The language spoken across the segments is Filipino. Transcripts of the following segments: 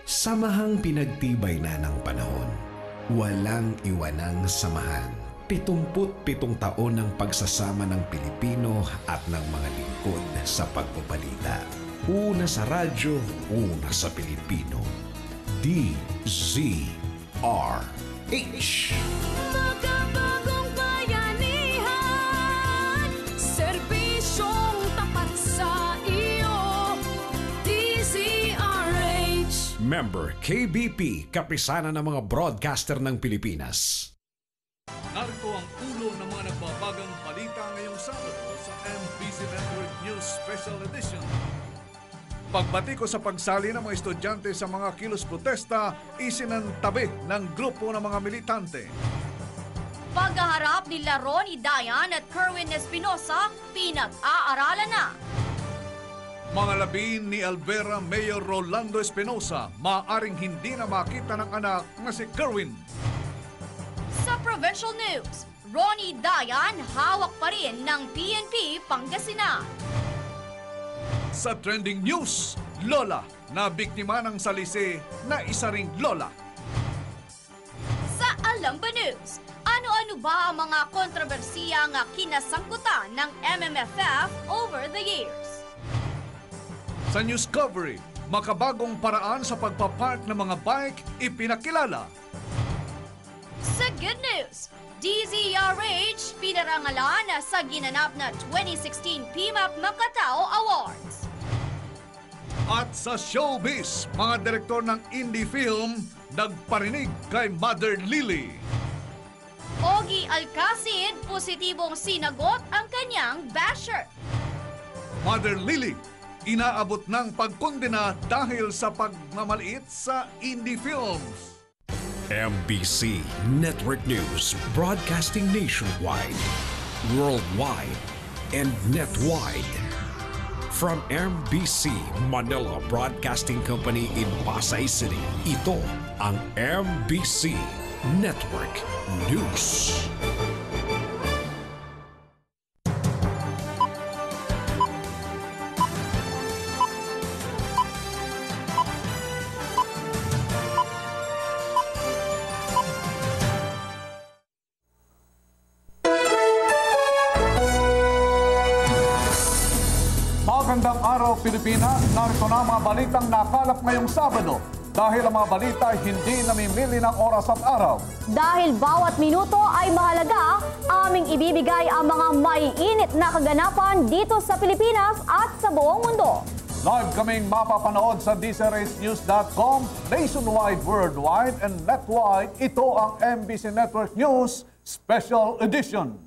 Samahang pinagtibay na ng panahon. Walang iwanang samahan. 77 taon ng pagsasama ng Pilipino at ng mga lingkod sa pagbabalita. Una sa radyo, una sa Pilipino. DZRH. Magkabagong bayanihan, serbisyong tapat sa iyo, DZRH. Member KBP, kapisanan ng mga broadcaster ng Pilipinas. Narito ang ulo ng mga nagbabagang balita ngayong Sabado sa MBC Network News Special Edition. Pagbati ko sa pagsali ng mga estudyante sa mga kilos protesta, isinantabi ng grupo ng mga militante. Paghaharap ni Ronnie Dayan at Kerwin Espinosa, pinag-aaralan na. Mga labi ni Alvera Mayor Rolando Espinosa, maaring hindi na makita ng anak na si Kerwin. Sa Provincial News, Ronnie Dayan hawak pa rin ng PNP Pangasinan. Sa Trending News, Lola na biktima ng salisi na isa ring lola. Sa Alam Ba News, ano-ano ba ang mga kontrobersiyang kinasangkutan ng MMFF over the years? Sa News Covery, makabagong paraan sa pagpapark ng mga bike ipinakilala. Sa Good News, DZRH pinarangalan sa ginanap na 2016 PMAP Macatao Awards. At sa Showbiz, mga direktor ng indie film nagparinig kay Mother Lily. Ogie Alcacid, positibong sinagot ang kanyang basher. Mother Lily, inaabot ng pagkondena dahil sa pagmamaliit sa indie films. MBC Network News, broadcasting nationwide, worldwide, and netwide. From MBC Manila Broadcasting Company in Pasay City, ito ang MBC Network News. Magandang araw, Pilipinas. Narito na mga balitang nakalap ngayong Sabado. Dahil ang mga balita ay hindi namimili ng oras at araw. Dahil bawat minuto ay mahalaga, aming ibibigay ang mga maiinit na kaganapan dito sa Pilipinas at sa buong mundo. Live kaming mapapanood sa DZRHnews.com, nationwide, worldwide, and netwide. Ito ang MBC Network News Special Edition.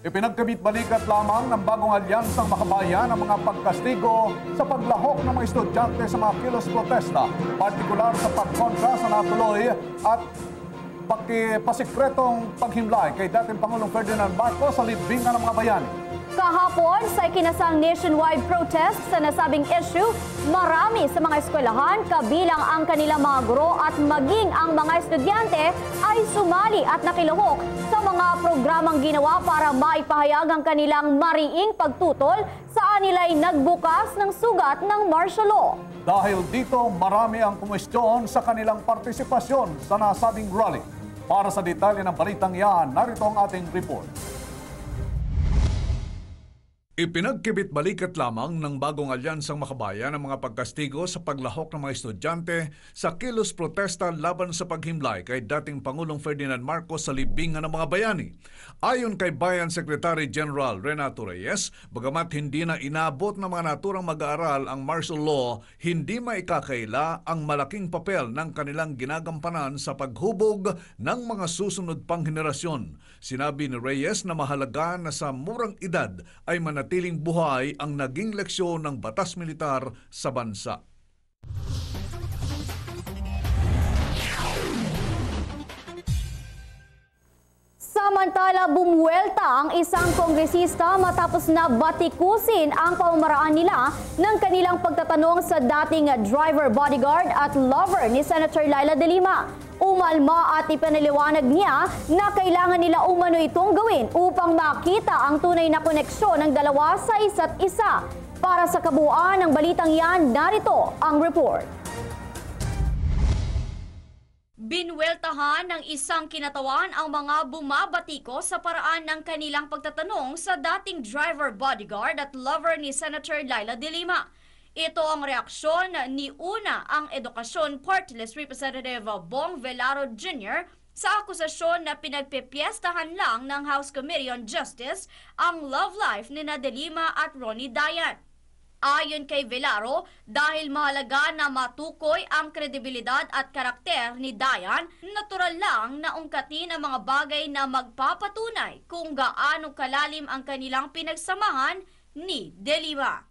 Ipinagkabit-balikat lamang ng bagong alyansang makabayan ang mga pagkastigo sa paglahok ng mga estudyante sa mga kilos protesta, partikular sa pagkontra sa natuloy at pasikretong paghimlay kay dating Pangulong Ferdinand Marcos sa libingan ng mga bayani. Kahapon sa ikinasang nationwide protest sa nasabing issue, marami sa mga eskwelahan, kabilang ang kanilang mga guro at maging ang mga estudyante ay sumali at nakilahok sa mga programang ginawa para maipahayag ang kanilang mariing pagtutol sa anila'y nagbukas ng sugat ng martial law. Dahil dito, marami ang kumwestiyon sa kanilang partisipasyon sa nasabing rally. Para sa detalye ng balitang yan, narito ang ating report. Ipinagkibit-balikat lamang ng bagong alyansang makabayan ang mga pagkastigo sa paglahok ng mga estudyante sa kilos protesta laban sa paghimlay kay dating Pangulong Ferdinand Marcos sa libingan ng mga bayani. Ayon kay Bayan Secretary General Renato Reyes, bagamat hindi na inabot ng mga naturang mag-aaral ang martial law, hindi maikakaila ang malaking papel ng kanilang ginagampanan sa paghubog ng mga susunod pang henerasyon. Sinabi ni Reyes na mahalaga na sa murang edad ay manatiling buhay ang naging leksyon ng batas militar sa bansa. Sa Samantala, bumuwelta ang isang kongresista matapos na batikusin ang pamamaraan nila ng kanilang pagtatanong sa dating driver, bodyguard at lover ni Senator Laila De Lima. Umalma at ipinaliwanag niya na kailangan nila umano itong gawin upang makita ang tunay na koneksyon ng dalawa sa isa't isa. Para sa kabuuan ng balitang yan, narito ang report. Binweltahan ng isang kinatawan ang mga bumabatiko sa paraan ng kanilang pagtatanong sa dating driver, bodyguard at lover ni Senator Laila De Lima. Ito ang reaksyon ni una ang Edukasyon Party List Representative Bong Velaro Jr. sa akusasyon na pinagpepiestahan lang ng House Committee on Justice ang love life ni De Lima at Ronnie Dayan. Ayon kay Velaro, dahil mahalaga na matukoy ang kredibilidad at karakter ni Dayan, natural lang na ungkatin ang mga bagay na magpapatunay kung gaano kalalim ang kanilang pinagsamahan ni De Lima.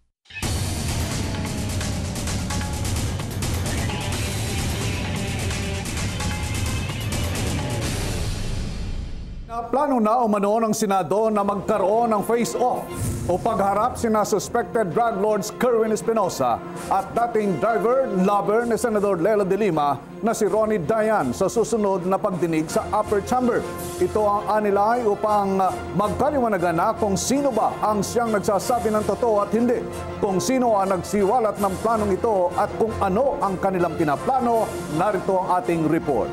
Plano na umano ng Senado na magkaroon ng face-off o pagharap sina suspected drug lords Kerwin Espinosa at dating driver, lover ni Senador Laila De Lima na si Ronnie Dayan sa susunod na pagdinig sa upper chamber. Ito ang anilay upang magkaliwanagan na kung sino ba ang siyang nagsasabi ng totoo at hindi, kung sino ang nagsiwalat ng planong ito at kung ano ang kanilang pinaplano. Narito ang ating report.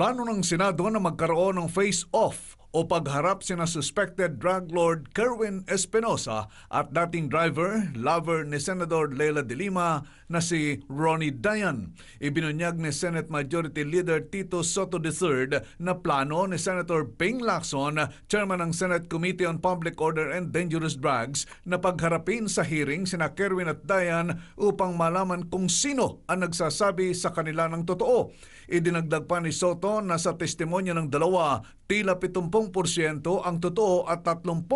Plano ng Senado na magkaroon ng face-off o pagharap sina suspected drug lord Kerwin Espinosa at dating driver, lover ni Senador Laila De Lima na si Ronnie Dayan. Ibinunyag ni Senate Majority Leader Tito Soto III na plano ni Senator Ping Lacson, chairman ng Senate Committee on Public Order and Dangerous Drugs, na pagharapin sa hearing sina Kerwin at Dayan upang malaman kung sino ang nagsasabi sa kanila ng totoo. Idinagdag pa ni Soto na sa testimonya ng dalawa, tila 70% ang totoo at 30%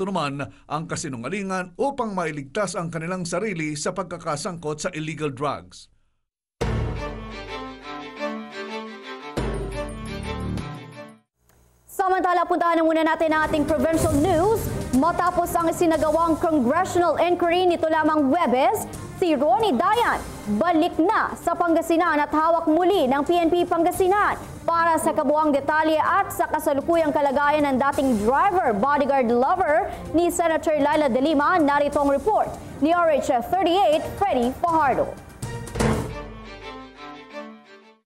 naman ang kasinungalingan upang mailigtas ang kanilang sarili sa pagkakasangkot sa illegal drugs. Samantala, puntahan na muna natin ang ating provincial news. Matapos ang isinagawang congressional inquiry nito lamang Huwebes, si Ronnie Dayan balik na sa Pangasinan at hawak muli ng PNP Pangasinan. Para sa kabuuang detalye at sa kasalukuyang kalagayan ng dating driver, bodyguard, lover ni Senator Laila De Lima, narito ang report ni RH38 Freddy Fajardo.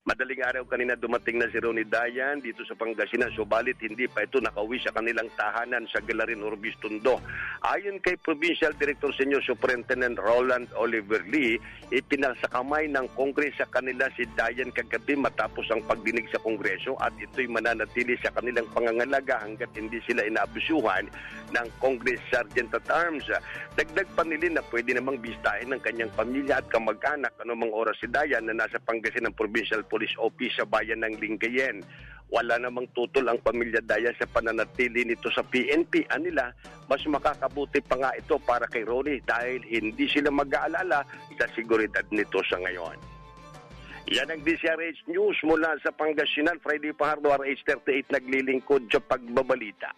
Madaling araw kanina dumating na si Ronnie Dayan dito sa Pangasinan, subalit hindi pa ito nakauwi sa kanilang tahanan sa Galarin, Orbis, Tondo. Ayon kay Provincial Director Senior Superintendent Roland Oliver Lee, ipinasakamay ng Kongres sa kanila si Dayan kagabi matapos ang pagdinig sa Kongreso at ito'y mananatili sa kanilang pangangalaga hanggat hindi sila inaabusuhan ng Congress Sergeant at Arms. Dagdag pa nila na pwede namang bistahin ng kanyang pamilya at kamag-anak anumang oras si Dayan na nasa Pangasinan Provincial Police Office sa bayan ng Lingayen. Wala namang tutol ang pamilya Dayan sa pananatili nito sa PNP. Anila, mas makakabuti pa nga ito para kay Ronnie dahil hindi sila mag-aalala sa seguridad nito sa ngayon. Yan ang DCRH News mula sa Pangasinan. Friday Fajardo, RH38 naglilingkod sa pagbabalita.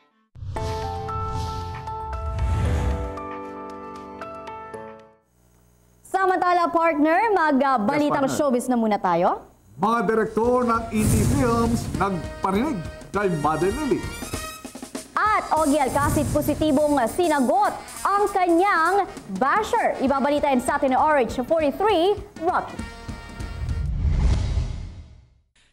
Samantala, partner, magbalitang showbiz na muna tayo. Mga direktor ng ET Films nagparinig kay Mother Lily. At Ogie Alcacid positibong sinagot ang kanyang basher. Ibabalitain sa atin ng RH43, Rocky.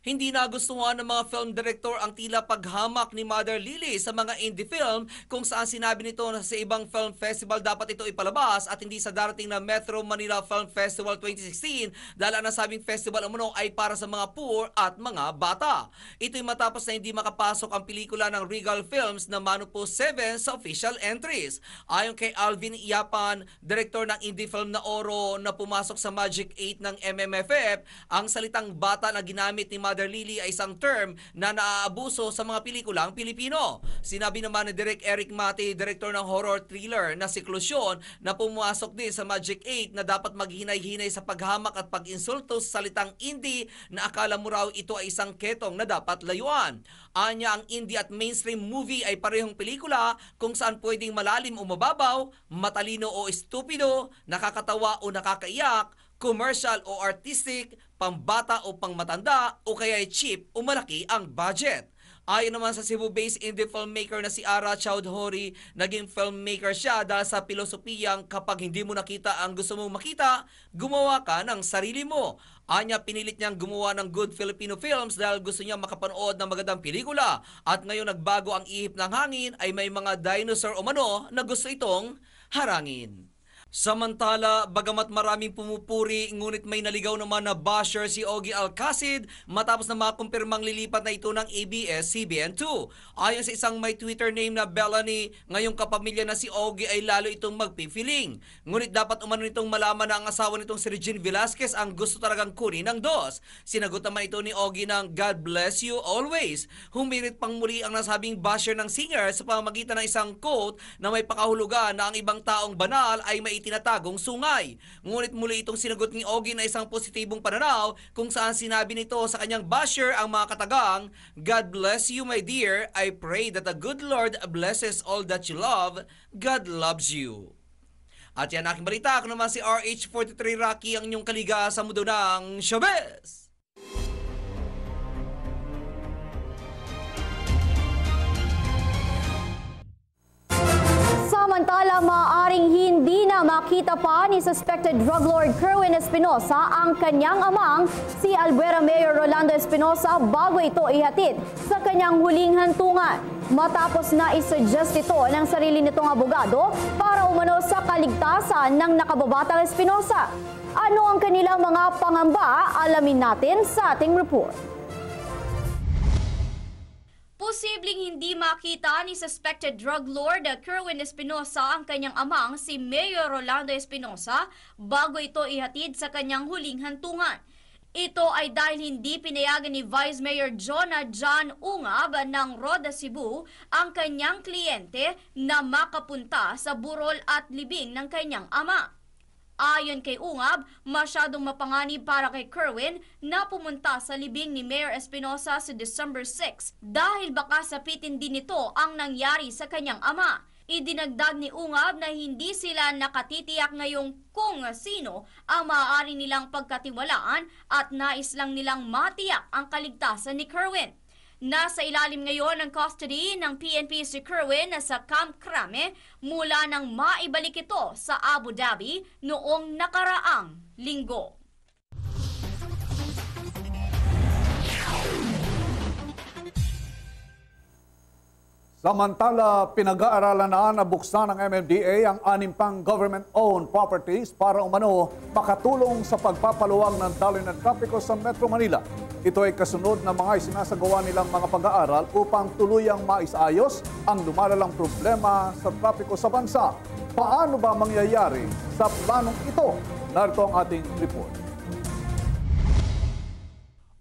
Hindi nagustuhan ng mga film director ang tila paghamak ni Mother Lily sa mga indie film kung saan sinabi nito na sa ibang film festival dapat ito ipalabas at hindi sa darating na Metro Manila Film Festival 2016 dahil ang nasabing festival umano ay para sa mga poor at mga bata. Ito'y matapos na hindi makapasok ang pelikula ng Regal Films na Manupo 7 sa official entries. Ayon kay Alvin Iapan, director ng indie film na Oro na pumasok sa Magic 8 ng MMFF, ang salitang bata na ginamit ni Mother Mother Lily ay isang term na naaabuso sa mga pelikulang Pilipino. Sinabi naman ni Direk Eric Mate, director ng horror thriller na Siklusyon, na pumasok din sa Magic 8 na dapat maghinay-hinay sa paghamak at pag-insulto sa salitang indie na akala mo raw ito ay isang ketong na dapat layuan. Anya, ang indie at mainstream movie ay parehong pelikula kung saan pwedeng malalim o mababaw, matalino o estupido, nakakatawa o nakakaiyak, commercial o artistic, pambata o pangmatanda, o kaya cheap o malaki ang budget. Ayon naman sa Cebu-based indie filmmaker na si Ara Chowdhury, naging filmmaker siya dahil sa pilosopiyang kapag hindi mo nakita ang gusto mong makita, gumawa ka ng sarili mo. Anya, pinilit niyang gumawa ng good Filipino films dahil gusto niya makapanood ng magandang pelikula. At ngayon nagbago ang ihip ng hangin ay may mga dinosaur o mano na gusto itong harangin. Samantala, bagamat maraming pumupuri, ngunit may naligaw naman na basher si Ogie Alcacid matapos na makumpirmang lilipat na ito ng ABS-CBN 2. Ayon sa isang may Twitter name na Bellany, ngayong kapamilya na si Ogie ay lalo itong magpipiling. Ngunit dapat umano nitong malaman na ang asawa nitong si Regine Velasquez ang gusto talagang kunin ng dos. Sinagot naman ito ni Ogie ng God bless you always. Humirit pang muli ang nasabing basher ng singer sa pamamagitan ng isang quote na may pakahulugan na ang ibang taong banal ay may tinatagong sungay. Ngunit muli itong sinagot ni Ogie na isang positibong pananaw kung saan sinabi nito sa kanyang basher ang mga katagang, God bless you my dear, I pray that the good Lord blesses all that you love, God loves you. At yan aking balita, ako naman si RH43 Rocky, ang inyong kaliga sa mundo ng showbiz. Samantala, maaaring hindi na makita pa ni suspected drug lord Kerwin Espinosa ang kanyang amang si Albuera Mayor Rolando Espinosa bago ito ihatid sa kanyang huling hantungan. Matapos na isuggest ito ng sarili nitong abogado para umano sa kaligtasan ng nakababatang Espinosa. Ano ang kanilang mga pangamba? Alamin natin sa ating report. Posibleng hindi makita ni suspected drug lord Kerwin Espinosa ang kanyang amang si Mayor Rolando Espinosa bago ito ihatid sa kanyang huling hantungan. Ito ay dahil hindi pinayagan ni Vice Mayor John Ungab ng Roda Cebu ang kanyang kliyente na makapunta sa burol at libing ng kanyang ama. Ayon kay Ungab, masyadong mapanganib para kay Kerwin na pumunta sa libing ni Mayor Espinosa sa December 6 dahil baka sapitin din nito ang nangyari sa kanyang ama. Idinagdag ni Ungab na hindi sila nakatitiyak ngayong kung sino ang maaari nilang pagkatiwalaan at nais lang nilang matiyak ang kaligtasan ni Kerwin. Nasa ilalim ngayon ng custody ng PNP si Kerwin sa Camp Crame mula nang maibalik ito sa Abu Dhabi noong nakaraang linggo. Samantala, pinag-aaralan na buksan ng MMDA ang 6 pang government-owned properties para umano makatulong sa pagpapaluwag ng daloy ng trapiko sa Metro Manila. Ito ay kasunod ng mga isinasagawa nilang mga pag-aaral upang tuluyang maisayos ang lumalalang problema sa trapiko sa bansa. Paano ba mangyayari sa planong ito? Narito ang ating report.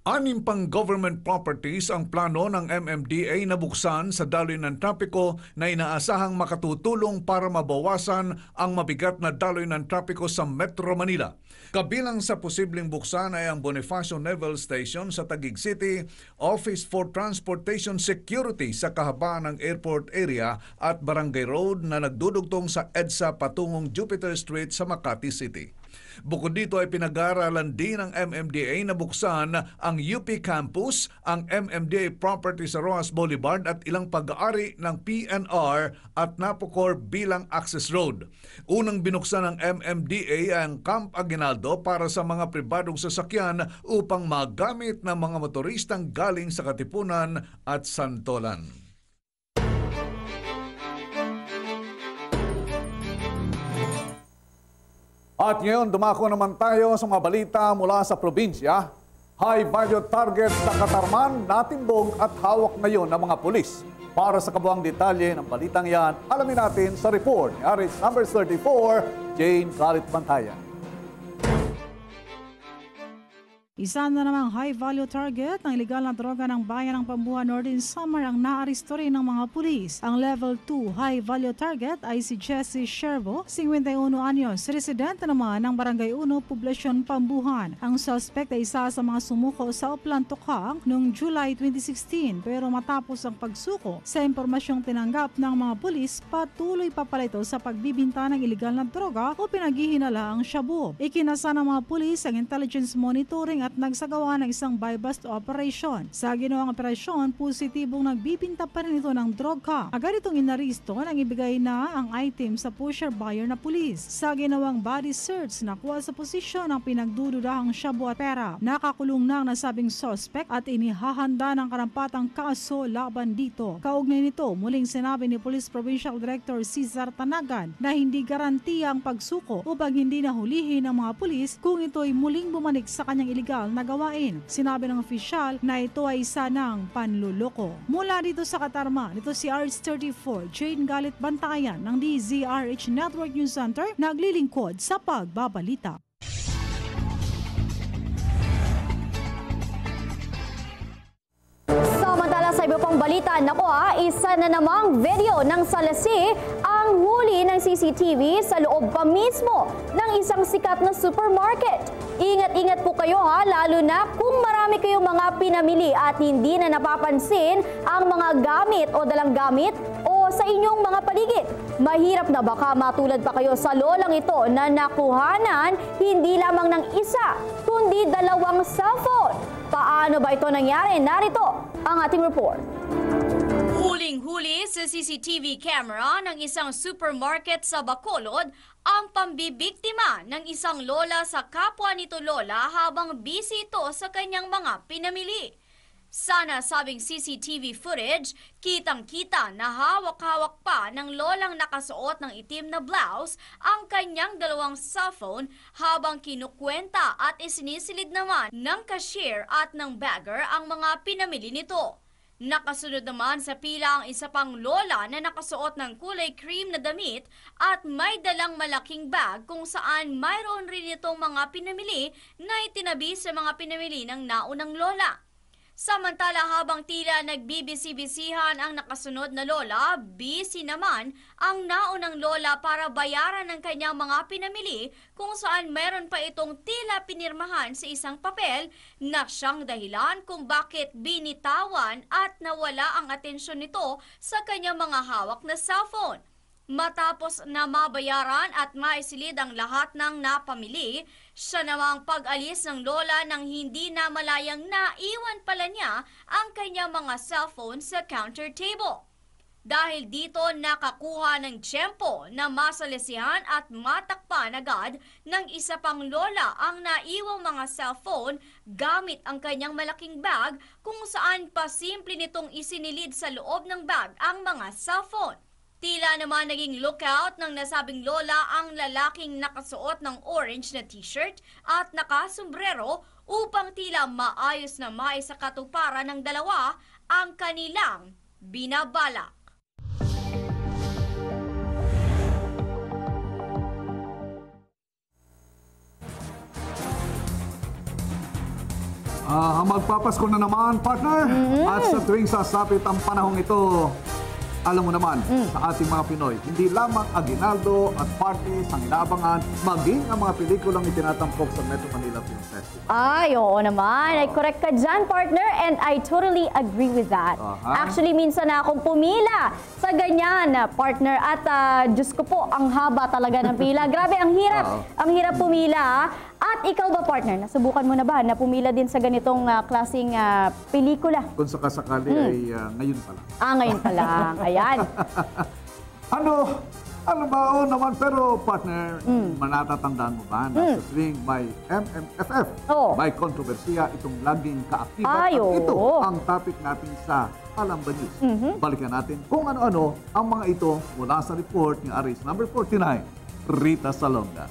6 pang government properties ang plano ng MMDA na buksan sa daloy ng trapiko na inaasahang makatutulong para mabawasan ang mabigat na daloy ng trapiko sa Metro Manila. Kabilang sa posibleng buksan ay ang Bonifacio Naval Station sa Taguig City, Office for Transportation Security sa kahabaan ng airport area at Barangay Road na nagdudugtong sa EDSA patungong Jupiter Street sa Makati City. Bukod dito ay pinag-aaralan din ng MMDA na buksan ang UP Campus, ang MMDA property sa Rojas Boulevard at ilang pag-aari ng PNR at Napocor bilang access road. Unang binuksan ng MMDA ang Camp Aguinaldo para sa mga pribadong sasakyan upang magamit ng mga motoristang galing sa Katipunan at Santolan. At ngayon, dumako naman tayo sa mga balita mula sa probinsya. High value target sa Katarman, natimbog at hawak ngayon ng mga pulis. Para sa kabuang detalye ng balitang yan, alamin natin sa report ni RH number 34, Jane Galit Bantayan. Isa na namang high-value target ng ilegal na droga ng bayan ng Pambuhan Northern Samar ang naaresto rin ng mga pulis. Ang level 2 high-value target ay si Jesse Shervo, 51 anyos, residente naman ng Barangay 1, Poblasyon Pambuhan. Ang suspect ay isa sa mga sumuko sa Oplan Tokhang noong July 2016 pero matapos ang pagsuko sa impormasyong tinanggap ng mga pulis, patuloy pa pala ito sa pagbibinta ng ilegal na droga o pinaghihinala ang shabu. Ikinasa ng mga pulis ang intelligence monitoring at nagsagawa ng isang buy-bust operation. Sa ginawang operasyon, positibong nagbibinta pa rin ito ng droga. Agad itong inaristo nang ibigay na ang item sa pusher buyer na pulis. Sa ginawang body search, nakuha sa posisyon ang pinagdududahang shabu at pera. Nakakulong na ang nasabing suspect at inihahanda ng karampatang kaso laban dito. Kaugnay nito, muling sinabi ni Police Provincial Director Cesar Tanagan na hindi garantiya ang pagsuko upang hindi nahulihin ng mga pulis kung ito'y muling bumalik sa kanyang iligal na gawain. Sinabi ng opisyal na ito ay isa ng panluloko. Mula dito sa Katarman, ito si RH34 Jane Galit Bantayan ng DZRH Network News Center, naglilingkod sa pagbabalita. Samantala sa iba pang balita, isa na namang video ng salasi ang huli ng CCTV sa loob pa mismo ng isang sikat na supermarket. Ingat-ingat po kayo lalo na kung marami kayong mga pinamili at hindi na napapansin ang mga gamit o dalang gamit o sa inyong mga paligid. Mahirap na baka matulad pa kayo sa lolang ito na nakuhanan hindi lamang ng isa, kundi 2 cellphone. Paano ba ito nangyari? Narito ang ating report. Huling-huli sa CCTV camera ng isang supermarket sa Bacolod ang pambibiktima ng isang lola sa kapwa nito lola habang busy ito sa kanyang mga pinamili. Sa nasabing CCTV footage, kitang-kita na hawak-hawak pa ng lolang nakasuot ng itim na blouse ang kanyang 2 cellphone habang kinukwenta at isinisilid naman ng cashier at ng bagger ang mga pinamili nito. Nakasunod naman sa pila ang isa pang lola na nakasuot ng kulay cream na damit at may dalang malaking bag kung saan mayroon rin itong mga pinamili na itinabi sa mga pinamili ng naunang lola. Samantala habang tila nagbibisi-bisihan ang nakasunod na lola, busy naman ang naunang lola para bayaran ng kanyang mga pinamili kung saan meron pa itong tila pinirmahan sa isang papel na siyang dahilan kung bakit binitawan at nawala ang atensyon nito sa kanyang mga hawak na cellphone. Matapos na mabayaran at maisilid ang lahat ng napamili, siya namang pag-alis ng lola nang hindi na malayang naiwan pala niya ang kanyang mga cellphone sa counter table. Dahil dito nakakuha ng tiyempo na masalisihan at matakpan agad ng isa pang lola ang naiwang mga cellphone gamit ang kanyang malaking bag kung saan pa simple nitong isinilid sa loob ng bag ang mga cellphone. Tila naman naging lookout ng nasabing lola ang lalaking nakasuot ng orange na t-shirt at nakasombrero upang tila maayos na maisakatuparan ng dalawa ang kanilang binabalak. Magpapasko na naman, partner. At sa tuwing sasapit ang panahong ito, alam mo naman, sa ating mga Pinoy, hindi lamang aginaldo at parties ang inaabangan, maging ang mga pelikulang itinatampok sa Metro Manila Film Festival. Ay, oo naman. Ay, correct ka dyan, partner. And I totally agree with that. Actually, minsan na akong pumila sa ganyan, partner. At Diyos ko po, ang haba talaga ng pila. Grabe, ang hirap. Ang hirap pumila. At ikaw ba, partner, nasubukan mo na ba na pumila din sa ganitong klaseng pelikula? Kung sakasakali ay ngayon pa lang. Ngayon pa lang. Ayan. Ano ba? Oo naman, pero partner, manatatandaan mo ba na sa tuwing may MMFF, may kontrobersiya, itong laging kaaktiban. At ito ang topic natin sa Alamba News. Balikan natin kung ano-ano ang mga ito mula sa report ng Aris number 49, Rita Salonga.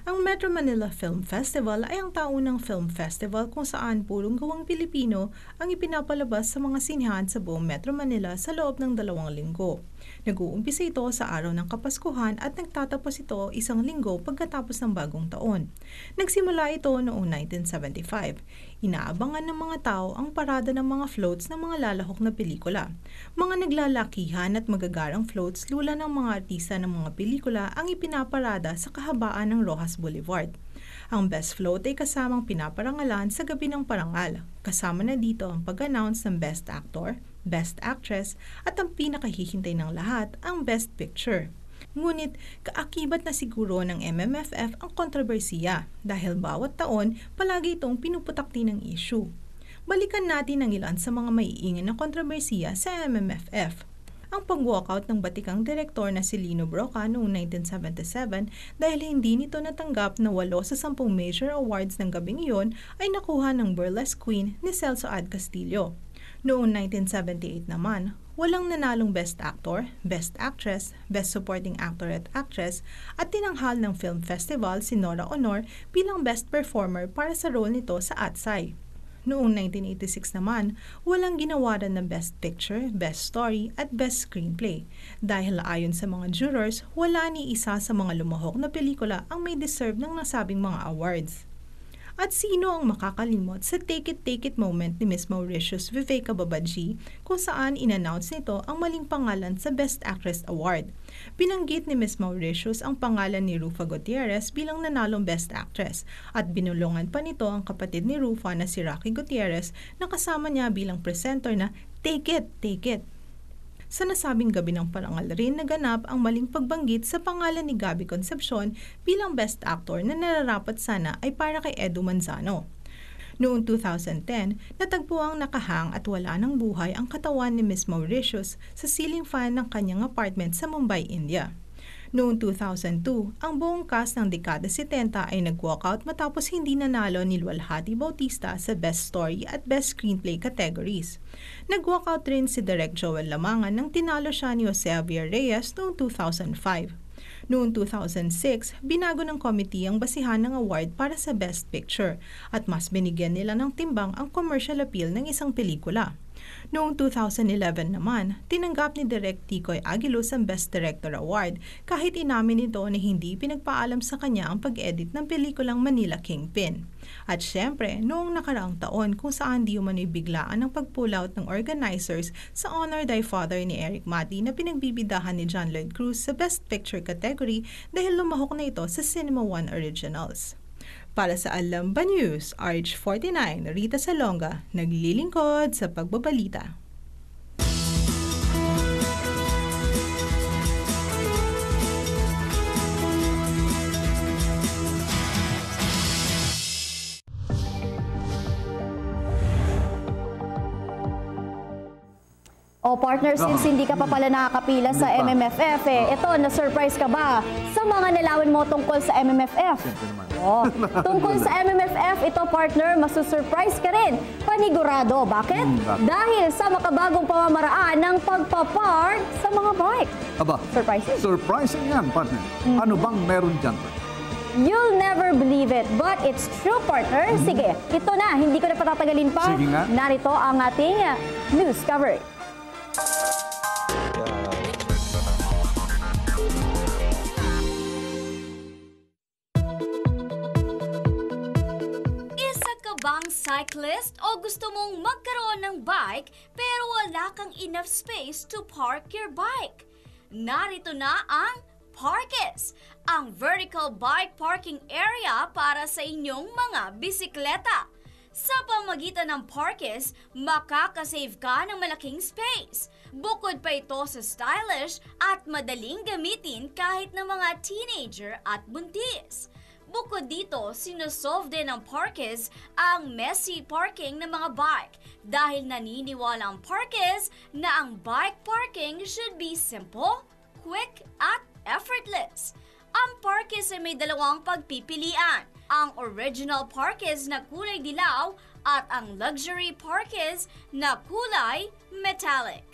Ang Metro Manila Film Festival ay ang taunang film festival kung saan purong gawang Pilipino ang ipinapalabas sa mga sinyahan sa buong Metro Manila sa loob ng 2 linggo. Nag-uumpisa ito sa araw ng Kapaskuhan at nagtatapos ito 1 linggo pagkatapos ng bagong taon. Nagsimula ito noong 1975. Inaabangan ng mga tao ang parada ng mga floats ng mga lalahok na pelikula. Mga naglalakihan at magagarang floats lula ng mga artista ng mga pelikula ang ipinaparada sa kahabaan ng Rojas Boulevard. Ang best float ay kasamang pinaparangalan sa gabi ng parangal. Kasama na dito ang pag-announce ng Best Actor, Best Actress at ang pinakahihintay ng lahat, ang Best Picture. Ngunit kaakibat na siguro ng MMFF ang kontrobersiya dahil bawat taon palagi itong pinuputakti ng issue. Balikan natin ang ilan sa mga maiingin na kontrobersiya sa MMFF. Ang pag-walkout ng batikang direktor na si Lino Broca noong 1977 dahil hindi nito natanggap na 8 sa 10 major awards ng gabing iyon ay nakuha ng burlesque queen ni Celso Ad Castillo. Noong 1978 naman, walang nanalong Best Actor, Best Actress, Best Supporting Actor at Actress at tinanghal ng Film Festival si Nora Honor bilang Best Performer para sa role nito sa Atsay. Noong 1986 naman, walang ginawaran ng Best Picture, Best Story at Best Screenplay. Dahil ayon sa mga jurors, wala ni isa sa mga lumahok na pelikula ang may deserve ng nasabing mga awards. At sino ang makakalimot sa Take It moment ni Miss Mauritius Viveka Babaji kung saan inannounce nito ang maling pangalan sa Best Actress Award. Binanggit ni Miss Mauritius ang pangalan ni Rufa Gutierrez bilang nanalong Best Actress at binulungan pa nito ang kapatid ni Rufa na si Rocky Gutierrez na kasama niya bilang presenter na Take It. Sa nasabing gabi ng parangal rin naganap ang maling pagbanggit sa pangalan ni Gabby Concepcion bilang Best Actor na nararapat sana ay para kay Edu Manzano. Noong 2010, natagpuang nakahang at wala ng buhay ang katawan ni Miss Mauritius sa ceiling fan ng kanyang apartment sa Mumbai, India. Noong 2002, ang buong cast ng dekada 70 ay nag-walkout matapos hindi nanalo ni Lualhati Bautista sa Best Story at Best Screenplay categories. Nag-walkout rin si Direk Joel Lamangan nang tinalo siya ni Jose Javier Reyes noong 2005. Noong 2006, binago ng committee ang basihan ng award para sa Best Picture at mas binigyan nila ng timbang ang commercial appeal ng isang pelikula. Noong 2011 naman, tinanggap ni Direk Ticoy Aguilos ang Best Director Award kahit inamin nito na hindi pinagpaalam sa kanya ang pag-edit ng pelikulang Manila Kingpin. At syempre, noong nakaraang taon kung saan di umano'y biglaan ang pag-pull out ng organizers sa Honor Thy Father ni Eric Mati na pinagbibidahan ni John Lloyd Cruz sa Best Picture category dahil lumahok na ito sa Cinema One Originals. Para sa Alam Ba News, RH49, Rita Salonga, naglilingkod sa pagbabalita. O partner, since hindi ka pa pala nakakapila sa MMFF, ito, na-surprise ka ba sa mga nalaman mo tungkol sa MMFF? Oh, tungkol sa MMFF, ito partner, masusurprise ka rin. Panigurado. Bakit? Dahil sa makabagong pamamaraan ng pagpapark sa mga bike. Aba, surprising. Surprising yan, partner. Ano bang meron dyan? You'll never believe it, but it's true, partner. Sige, ito na, hindi ko na patatagalin pa. Sige nga. Narito ang ating news coverage. Isa ka bang cyclist o gusto mong magkaroon ng bike pero wala kang enough space to park your bike? Narito na ang Parkes, ang vertical bike parking area para sa inyong mga bisikleta. Sa pamagitan ng Parkes, makakasave ka ng malaking space. Bukod pa ito sa stylish at madaling gamitin kahit ng mga teenager at buntis. Bukod dito, sinusolve din ng Parkes ang messy parking ng mga bike dahil naniniwala ang Parkes na ang bike parking should be simple, quick at effortless. Ang Parkes ay may dalawang pagpipilian. Ang original Parkes na kulay dilaw at ang luxury Parkes na kulay metallic.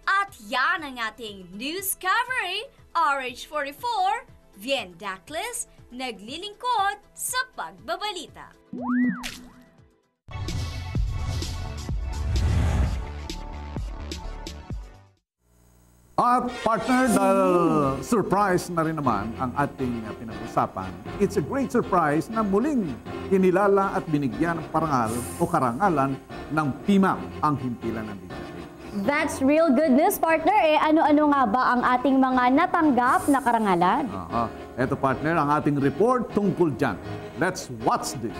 At yan ang ating news coverage, RH44, Bien Daklis, naglilingkod sa pagbabalita. At partner, dahil surprise na rin naman ang ating pinag-usapan, it's a great surprise na muling kinilala at binigyan ng parangal o karangalan ng PMAP ang himpilan ng DZRH. That's real good news, partner. Ano-ano nga ba ang ating mga natanggap na karangalan? Eto partner, ang ating report tungkol dyan. Let's watch this.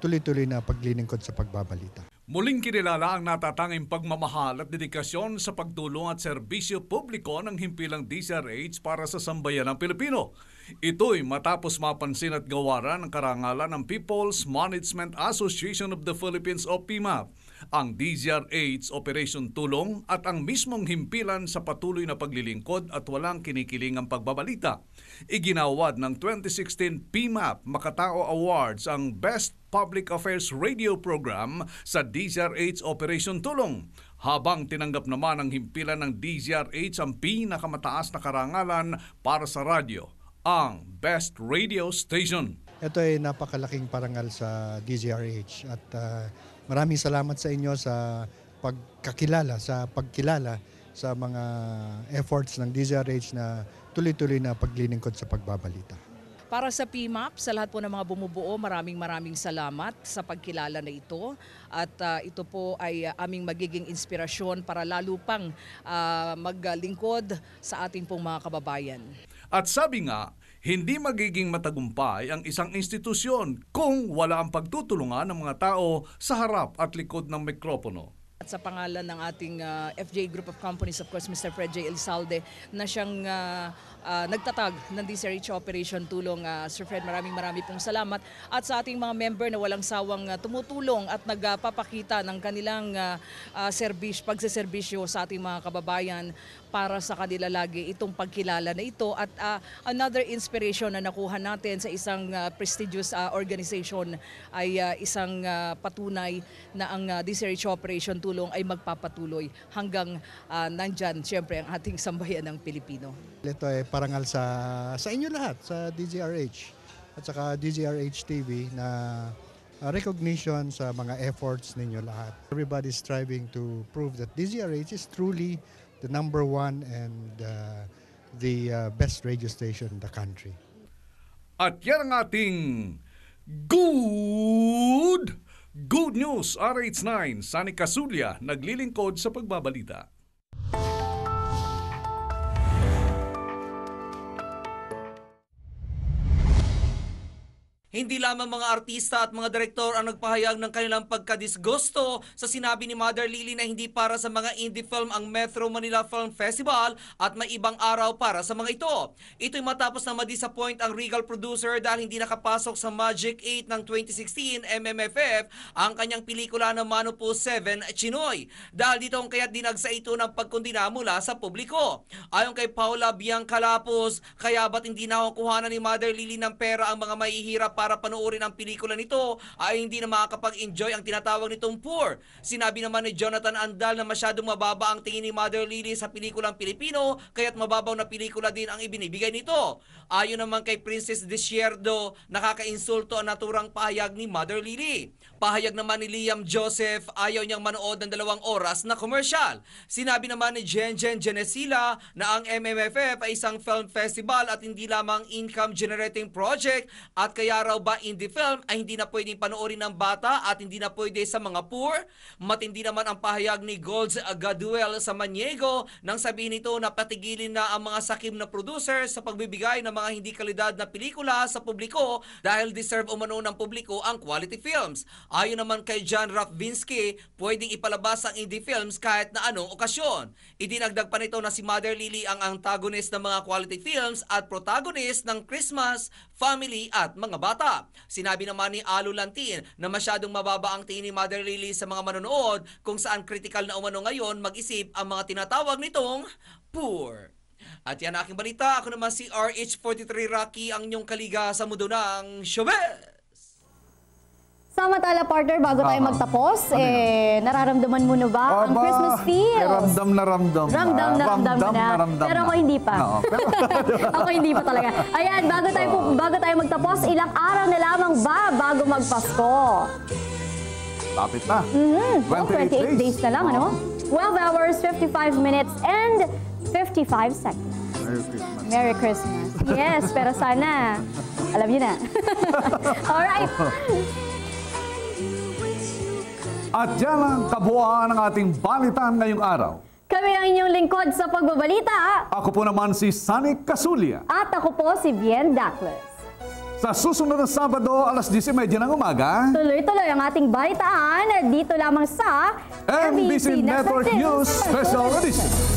Tuloy-tuloy na paglilingkod sa pagbabalita. Muling kinilala ang natatanging pagmamahal at dedikasyon sa pagtulong at serbisyo publiko ng himpilang DZRH para sa sambayan ng Pilipino. Ito'y matapos mapansin at gawaran ng karangalan ng People's Management Association of the Philippines o PMAP, ang DZRH Operation Tulong at ang mismong himpilan sa patuloy na paglilingkod at walang kinikilingang pagbabalita. Iginawad ng 2016 PMAP Makatao Awards ang Best Public Affairs Radio Program sa DZRH Operation Tulong, habang tinanggap naman ng himpilan ng DZRH ang pinakamataas na karangalan para sa radyo, ang Best Radio Station. Ito ay napakalaking parangal sa DZRH at maraming salamat sa inyo sa pagkilala sa mga efforts ng DZRH na tuloy-tuloy na paglilingkod sa pagbabalita. Para sa PMAP, sa lahat po ng mga bumubuo, maraming salamat sa pagkilala na ito. At ito po ay aming magiging inspirasyon para lalo pang maglingkod sa ating pong mga kababayan. At sabi nga, hindi magiging matagumpay ang isang institusyon kung wala ang pagtutulungan ng mga tao sa harap at likod ng mikropono. At sa pangalan ng ating FJ Group of Companies, of course, Mr. Fred J. Elsalde, na siyang nagtatag ng DZRH Operation Tulong. Sir Fred, maraming pong salamat. At sa ating mga member na walang sawang tumutulong at nagpapakita ng kanilang pagseserbisyo sa ating mga kababayan, para sa kanila lagi itong pagkilala na ito. At another inspiration na nakuha natin sa isang prestigious organization ay isang patunay na ang DZRH Operation Tulong ay magpapatuloy hanggang nandyan siyempre ang ating sambayan ng Pilipino. Ito ay parangal sa inyo lahat, sa DZRH at saka DZRH TV na recognition sa mga efforts ninyo lahat. Everybody is striving to prove that DZRH is truly the number one and the best radio station in the country. At yan ang ating good news. RH9, Sunny Casulia, naglilingkod sa pagbabalita. Hindi lamang mga artista at mga direktor ang nagpahayag ng kanilang pagkadisgusto sa sinabi ni Mother Lily na hindi para sa mga indie film ang Metro Manila Film Festival at may ibang araw para sa mga ito. Ito'y matapos na ma-disappoint ang Regal producer dahil hindi nakapasok sa Magic 8 ng 2016 MMFF ang kanyang pelikula na Mano Po 7 Chinoy. Dahil dito ang kaya't dinagsa ito ng pagkondina mula sa publiko. Ayon kay Paula Biancalapos, kaya ba't hindi nakukuhanan ni Mother Lily ng pera ang mga mahihirap para panoorin ang pelikula nito ay hindi na makakapag-enjoy ang tinatawag nitong poor. Sinabi naman ni Jonathan Andal na masyadong mababa ang tingin ni Mother Lily sa pelikulang Pilipino kaya't mababaw na pelikula din ang ibinibigay nito. Ayon naman kay Princess Desierdo, nakakainsulto ang naturang pahayag ni Mother Lily. Pahayag naman ni Liam Joseph, ayaw niyang manood ng 2 oras na komersyal. Sinabi naman ni Jen Genesila na ang MMFF ay isang film festival at hindi lamang income generating project at kaya raw ba indie film ay hindi na pwedeng panoorin ng bata at hindi na pwede sa mga poor. Matindi naman ang pahayag ni Golds Gaduel sa Maniego nang sabihin nito na patigilin na ang mga sakim na producer sa pagbibigay ng mga hindi kalidad na pelikula sa publiko dahil deserve umano ng publiko ang quality films. Ayon naman kay John Rafvinsky, pwedeng ipalabas ang indie films kahit na anong okasyon. Idinagdag pa nito na si Mother Lily ang antagonist ng mga quality films at protagonist ng Christmas, family at mga bata. Sinabi naman ni Alu Lantin na masyadong mababa ang tingin ni Mother Lily sa mga manonood kung saan critical na umano ngayon mag-isip ang mga tinatawag nitong poor. At yan ang aking balita. Ako naman si RH43 Rocky, ang inyong kaliga sa mundo ng showbiz. At yan ang ating balita. Ako naman si RH43 Rocky, ang inyong kaliga sa mundo ng showbiz. At yan ang aking balita. Ako naman si RH43 Rocky, ang inyong kaliga sa mundo ng showbiz. At yan ang aking balita. Ako naman si RH43 Rocky, ang inyong kaliga sa mundo ng showbiz. Samantala, partner, bago tayo magtapos, nararamdaman mo na ba ang Christmas feels? Ramdam na ramdam. Ramdam na. Pero ako hindi pa. Ako hindi pa talaga. Ayan, bago tayo magtapos, ilang araw na lamang ba bago magpasko? Lapit na. 28 days na lang, ano? 12 hours, 55 minutes, and 55 seconds. Merry Christmas. Yes, pero sana, alam niyo na. Alright. At yan ang kabuuan ng ating balitan ngayong araw. Kami ang inyong lingkod sa pagbabalita. Ako po naman si Sunny Casulia. At ako po si Bien Dacles. Sa susunod na Sabado, alas 10:30 ng umaga, Tuloy-tuloy ang ating balitaan dito lamang sa MBC Network News Special Edition.